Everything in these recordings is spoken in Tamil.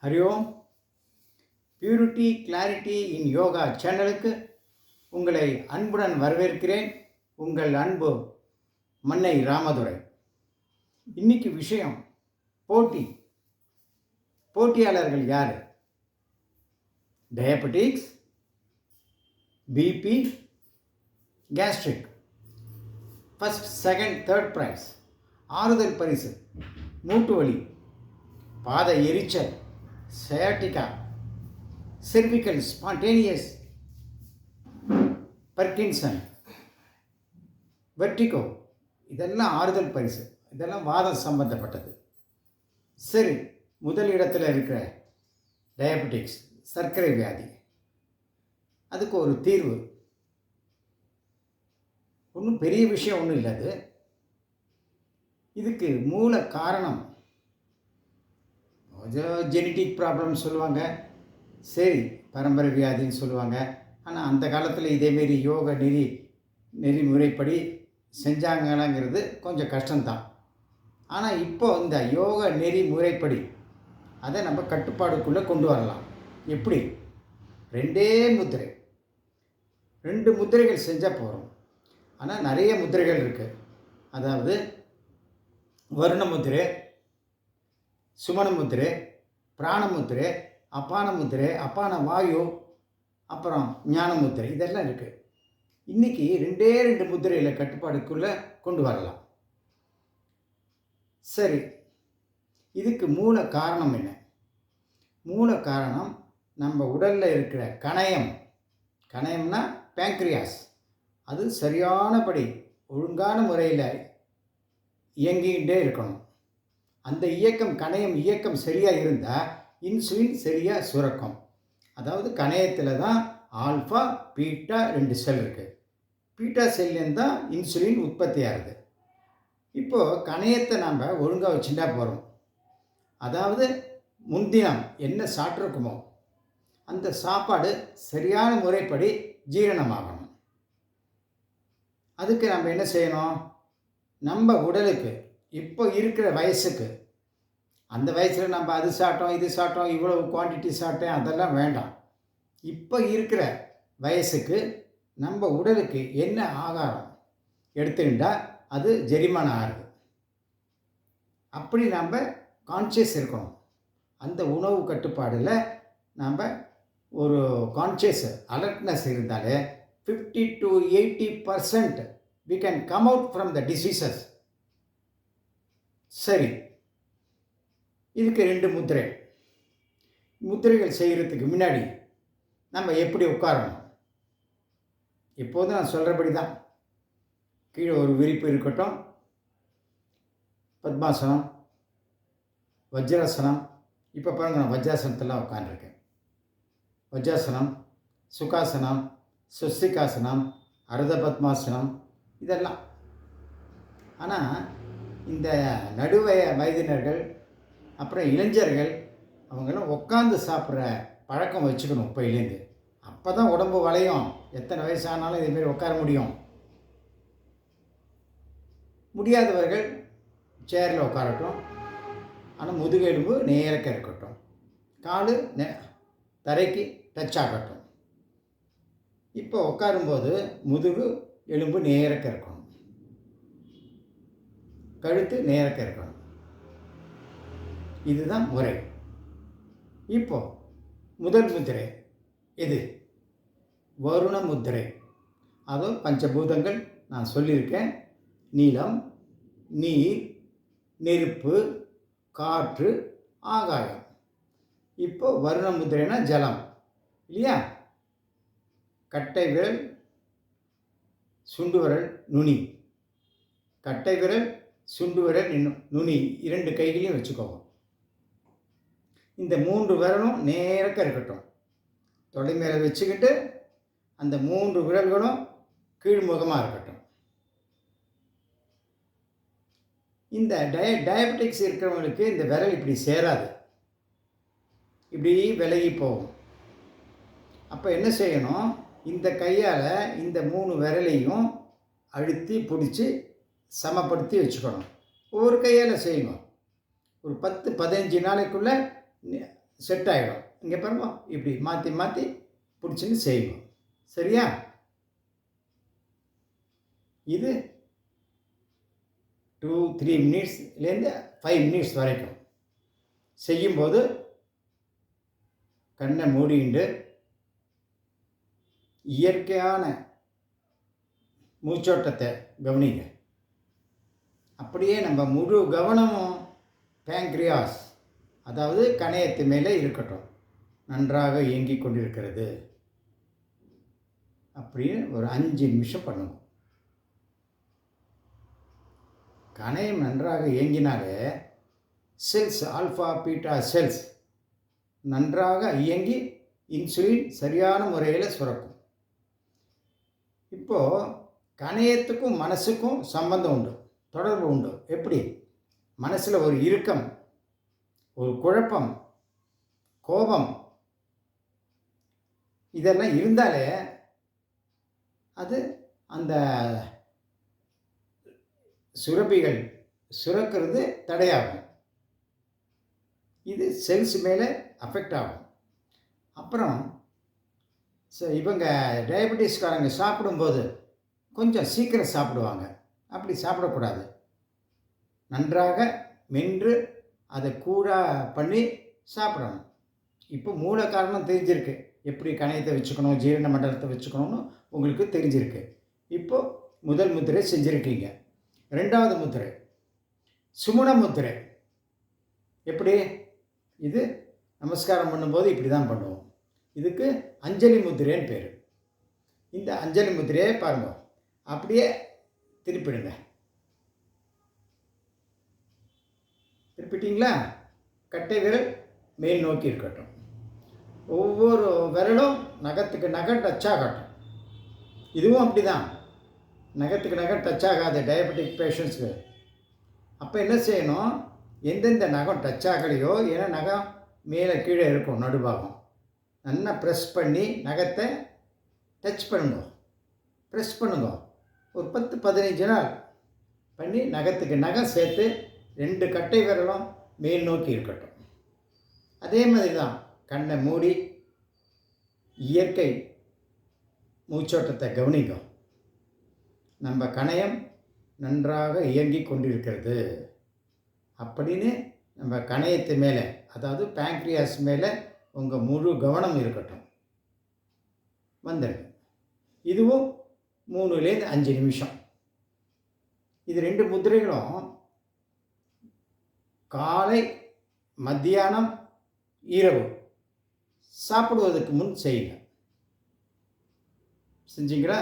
Hari Om. Purity clarity in yoga சேனலுக்கு உங்களை அன்புடன் வரவேற்கிறேன். உங்கள் அன்பு மன்னை ராமதுரை. இன்னைக்கு விஷயம் போட்டியாளர்கள் யார்? Diabetics, BP, gastric. First, second, third prize. ஆறுதல் பரிசு மூட்டு வலி, பாத எரிச்சல், sciatica, cervical spontaneous Parkinson, vertigo. இதெல்லாம் ஆறுதல் பரிசு. இதெல்லாம் வாதம் சம்பந்தப்பட்டது. சரி, முதல் இடத்துல இருக்கிற டயபெட்டிக்ஸ், சர்க்கரை வியாதி. அதுக்கு ஒரு தீர்வு. ஒன்றும் பெரிய விஷயம் ஒன்றும் இல்லை. அது இதுக்கு மூல காரணம் ஜெனட்டிக் ப்ராப்ளம் சொல்லுவாங்க, சரி பரம்பரை வியாதின்னு சொல்லுவாங்க. ஆனால் அந்த காலத்தில் இதேமாரி யோக நெறிமுறைப்படி செஞ்சாங்களாங்கிறது கொஞ்சம் கஷ்டம்தான். ஆனால் இப்போ இந்த யோக நெறிமுறைப்படி அதை நம்ம கட்டுப்பாடுக்குள்ளே கொண்டு வரலாம். எப்படி? ரெண்டு முத்திரைகள் செஞ்சால் போகிறோம். ஆனால் நிறைய முத்திரைகள் இருக்குது. அதாவது வருண முத்திரை, சுமண முத்திரை, பிராண முத்திரை, அப்பான முத்திரை, அப்பான வாயு, அப்புறம் ஞான முத்திரை. இதெல்லாம் இருக்குது. இன்றைக்கி ரெண்டு முத்திரையில் கட்டுப்பாடுக்குள்ளே கொண்டு வரலாம். சரி, இதுக்கு மூல காரணம் என்ன? மூல காரணம் நம்ம உடலில் இருக்கிற கணையம்னா பேங்க்ரியாஸ். அது சரியானபடி ஒழுங்கான முறையில் இயங்கிக்கிட்டே இருக்கணும். அந்த கணையம் இயக்கம் சரியாக இருந்தால் இன்சுலின் சரியாக சுரக்கும். அதாவது கணையத்தில் தான் ஆல்ஃபா, பீட்டா 2 செல் இருக்குது. பீட்டா செல்லேருந்து தான் இன்சுலின் உற்பத்தி ஆகுது. இப்போது கணையத்தை நாம் ஒழுங்காக வச்சுட்டா போகிறோம். அதாவது முன்தினம் என்ன சாப்பிட்ருக்குமோ அந்த சாப்பாடு சரியான முறைப்படி ஜீரணமாகணும். அதுக்கு நம்ம என்ன செய்யணும்? நம்ம உடலுக்கு இப்போ இருக்கிற வயசுக்கு, அந்த வயசில் நம்ம அது சாப்பிட்டோம் இது சாப்பிட்டோம் இவ்வளோ குவான்டிட்டி சாப்பிட்டேன் அதெல்லாம் வேண்டாம். இப்போ இருக்கிற வயசுக்கு நம்ம உடலுக்கு என்ன ஆகாரம் எடுத்துக்கிட்டால் அது ஜெரிமானம் ஆகுது. அப்படி நம்ம கான்ஷியஸ் இருக்கணும். அந்த உணவு கட்டுப்பாடில் நம்ம ஒரு கான்ஷியஸ் அலர்ட்னஸ் இருந்தாலே 50 to 80% we can come out from the diseases. சரி, இதுக்கு 2 முத்திரைகள் செய்கிறதுக்கு முன்னாடி நம்ம எப்படி உட்காரணும்? இப்போது நான் சொல்கிறபடி தான். கீழே ஒரு விரிப்பு இருக்கட்டும். பத்மாசனம், வஜ்ராசனம். இப்போ பாருங்கள், நான் வஜ்ராசனத்தில் உட்காந்துருக்கேன். வஜ்ராசனம், சுகாசனம், சுஸ்திகாசனம், அர்த பத்மாசனம், இதெல்லாம். ஆனால் இந்த வயதினர்கள் அப்புறம் இளைஞர்கள் அவங்கெல்லாம் உட்காந்து சாப்பிட்ற பழக்கம் வச்சுக்கணும் இப்போலேருந்து. அப்போ தான் உடம்பு வளையும். எத்தனை வயசானாலும் இதேமாரி உட்கார முடியும். முடியாதவர்கள் சேரில் உட்காரட்டும். ஆனால் முதுகெலும்பு நேரக்க இருக்கட்டும். கால் தரைக்கு டச் ஆகட்டும். இப்போ உட்காரும்போது முதுகு எலும்பு நேரக்க இருக்கணும், கழுத்து நேரக்க இருக்கணும். இதுதான் முறை. இப்போ முதல் முத்திரை எது? வருண முத்திரை. அதோ பஞ்சபூதங்கள் நான் சொல்லியிருக்கேன். நீலம், நீர், நெருப்பு, காற்று, ஆகாயம். இப்போ வருண முத்திரைனா ஜலம் இல்லையா? கட்டை விரல், சுண்டு விரல், நுனி. கட்டை விரல், சுண்டு விரல், நுனி 2 கைகளையும் வச்சுக்கோங்க. இந்த 3 விரலும் நேரக்க இருக்கட்டும். தொடை மேலே வச்சுக்கிட்டு அந்த 3 விரல்களும் கீழ்முகமாக இருக்கட்டும். இந்த டயபெட்டிக்ஸ் இருக்கிறவங்களுக்கு இந்த விரல் இப்படி சேராது, இப்படி விலகி போகும். அப்போ என்ன செய்யணும்? இந்த கையால் இந்த 3 விரலையும் அழுத்தி பிடிச்சி சமப்படுத்தி வச்சுக்கணும். ஒவ்வொரு கையால் செய்யணும். ஒரு 10-15 நாளைக்குள்ளே செட் ஆகிடும். இங்கே பாருங்க, இப்படி மாற்றி மாற்றி பிடிச்சின்னு செய்வோம். சரியா? இது 2-3 மினிட்ஸ்லேருந்து 5 மினிட்ஸ் வரைக்கும் செய்யும்போது கண்ணை மூடிண்டு இயற்கையான மூச்சோட்டத்தை கவனிங்க. அப்படியே நம்ம முழு கவனமும் பேங்க்ரியாஸ், அதாவது கணையத்து மேலே இருக்கட்டும், நன்றாக இயங்கிக் கொண்டிருக்கிறது அப்படின்னு ஒரு 5 நிமிஷம் பண்ணுவோம். கணையம் நன்றாக இயங்கினாலே செல்ஸ், ஆல்ஃபா பீட்டா செல்ஸ் நன்றாக இயங்கி இன்சுலின் சரியான முறையில் சுரக்கும். இப்போது கணையத்துக்கும் மனசுக்கும் சம்பந்தம் உண்டு, தொடர்பு உண்டு. எப்படி? மனசில் ஒரு இறுக்கம், ஒரு குழப்பம், கோபம் இதெல்லாம் இருந்தாலே அது அந்த சுரப்பிகள் சுரக்கிறது தடையாகும். இது செல்ஸ் மேலே அஃபெக்ட் ஆகும். அப்புறம் இவங்க டயபெட்டிஸ்காரங்க சாப்பிடும்போது கொஞ்சம் சீக்கிரம் சாப்பிடுவாங்க. அப்படி சாப்பிடக்கூடாது. நன்றாக மென்று அதை கூடாக பண்ணி சாப்பிடணும். இப்போ மூல காரணம் தெரிஞ்சிருக்கு, எப்படி கணையத்தை வச்சுக்கணும், ஜீரண மண்டலத்தை வச்சுக்கணும்னு உங்களுக்கு தெரிஞ்சிருக்கு. இப்போது முதல் முத்திரை செஞ்சுருக்கீங்க. 2வது முத்திரை சுமுன முத்திரை. எப்படி? இது நமஸ்காரம் பண்ணும்போது இப்படி தான் பண்ணுவோம். இதுக்கு அஞ்சலி முத்திரைன்னு பேர். இந்த அஞ்சலி முத்திரையை பாருங்க, அப்படியே திருப்பிடுங்க. திருப்பிட்டீங்களா? கட்டை விரல் மேல் நோக்கி இருக்கட்டும். ஒவ்வொரு விரலும் நகத்துக்கு நகை டச் ஆகட்டும். இதுவும் அப்படி தான், நகத்துக்கு நகை டச் ஆகாது டயபெட்டிக் பேஷண்ட்ஸுக்கு. அப்போ என்ன செய்யணும்? எந்தெந்த நகம் டச் ஆகலையோ, ஏன்னா நகம் மேலே கீழே இருக்கும், நடுபாகம், நல்லா ப்ரெஸ் பண்ணி நகத்தை டச் பண்ணுங்க, ப்ரெஸ் பண்ணுங்க. ஒரு 10-15 நாள் பண்ணி நகத்துக்கு நகம் சேர்த்து 2 கட்டை விரலும் மேல் நோக்கி இருக்கட்டும். அதே மாதிரி தான் கண்ணை மூடி இயற்கை மூச்சோட்டத்தை கவனிங்க. நம்ம கணையம் நன்றாக இயங்கி கொண்டிருக்கிறது அப்படின்னு நம்ம கணையத்து மேலே, அதாவது பேங்க்ரியாஸ் மேலே உங்கள் முழு கவனம் இருக்கட்டும். வந்துடுங்க. இதுவும் 3லேருந்து 5 நிமிஷம். இது 2 முத்திரைகளும் காலை, மத்தியானம், இரவு சாப்பிடுவதற்கு முன் செய்யுங்க. செஞ்சிங்களா?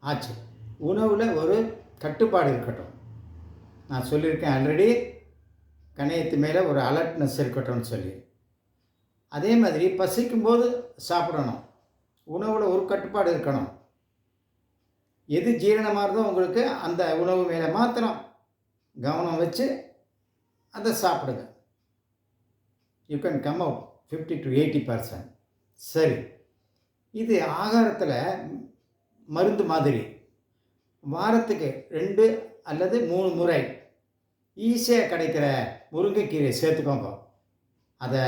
ஆச்சு. உணவில் ஒரு கட்டுப்பாடு இருக்கட்டும். நான் சொல்லியிருக்கேன் ஆல்ரெடி, கணையத்து மேலே ஒரு அலர்ட்னஸ் இருக்கட்டும்னு சொல்லி. அதே மாதிரி பசிக்கும்போது சாப்பிடணும். உணவில் ஒரு கட்டுப்பாடு இருக்கணும். எது ஜீரணமாகிறதோ உங்களுக்கு அந்த உணவு மேலே மாத்திரம் கவனம் வச்சு அதை சாப்பிடுங்க. You can come out 50-80%. சரி, இது ஆகாரத்தில் மருந்து மாதிரி வாரத்துக்கு 2 அல்லது 3 முறை ஈஸியாக கிடைக்கிற முருங்கைக்கீரை சேர்த்துக்கோங்க. அதை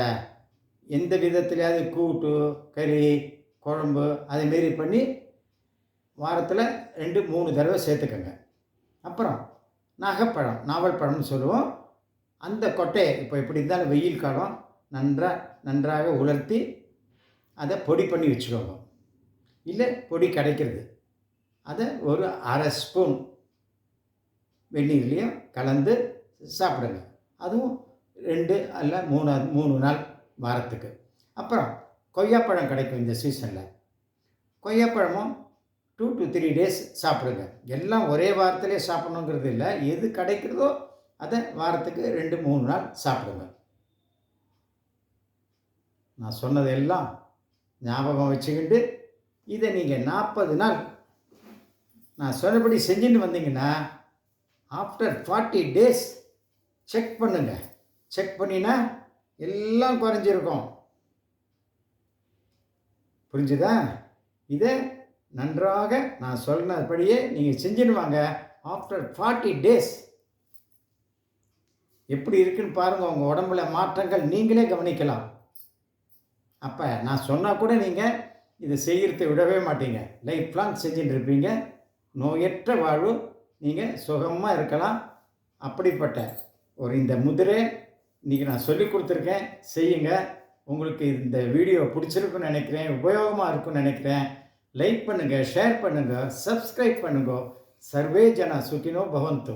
எந்த விதத்துலையாவது கூட்டு, கறி, குழம்பு அதேமாரி பண்ணி வாரத்தில் 2-3 தடவை சேர்த்துக்கோங்க. அப்புறம் நாகப்பழம், நாவல் பழம்னு சொல்லுவோம், அந்த கொட்டையை இப்போ எப்படி இருந்தாலும் வெயில் காலம் நன்றாக உலர்த்தி அதை பொடி பண்ணி வச்சுக்கோங்க. இல்லை பொடி கிடைக்கிறது, அதை ஒரு 1/2 ஸ்பூன் வெந்நீர்லேயும் கலந்து சாப்பிடுங்க. அதுவும் 2 அல்ல 3 நாள் வாரத்துக்கு. அப்புறம் கொய்யாப்பழம் கிடைக்கும் இந்த சீசனில். கொய்யாப்பழமும் 2 to 3 டேஸ் சாப்பிடுங்க. எல்லாம் ஒரே வாரத்திலே சாப்பிடணுங்கிறது இல்லை, எது கிடைக்கிறதோ அதை வாரத்துக்கு 2-3 நாள் சாப்பிடுங்க. நான் சொன்னதெல்லாம் ஞாபகம் வச்சுக்கிட்டு இதை நீங்கள் 40 நாள் நான் சொன்னபடி செஞ்சுட்டு வந்தீங்கன்னா ஆஃப்டர் 40 டேஸ் செக் பண்ணுங்க. செக் பண்ணினா எல்லாம் குறைஞ்சிருக்கும். புரிஞ்சுதா? இதை நன்றாக நான் சொன்னபடியே நீங்கள் செஞ்சுன்னு வாங்க. ஆஃப்டர் 40 டேஸ் எப்படி இருக்குன்னு பாருங்கள். உங்கள் உடம்புல மாற்றங்கள் நீங்களே கவனிக்கலாம். அப்போ நான் சொன்னால் கூட நீங்கள் இதை செய்கிறத விடவே மாட்டீங்க. லைஃப் லாங் செஞ்சுட்டு இருப்பீங்க. நோயற்ற வாழ்வு, நீங்கள் சுகமாக இருக்கலாம். அப்படிப்பட்ட இந்த முதிரை இன்றைக்கி நான் சொல்லி கொடுத்துருக்கேன், செய்யுங்க. உங்களுக்கு இந்த வீடியோ பிடிச்சிருக்குன்னு நினைக்கிறேன், உபயோகமாக இருக்குன்னு நினைக்கிறேன். லைக் பண்ணுங்கள், ஷேர் பண்ணுங்கள், சப்ஸ்கிரைப் பண்ணுங்க. சர்வே ஜனா சுகினோ பவந்து.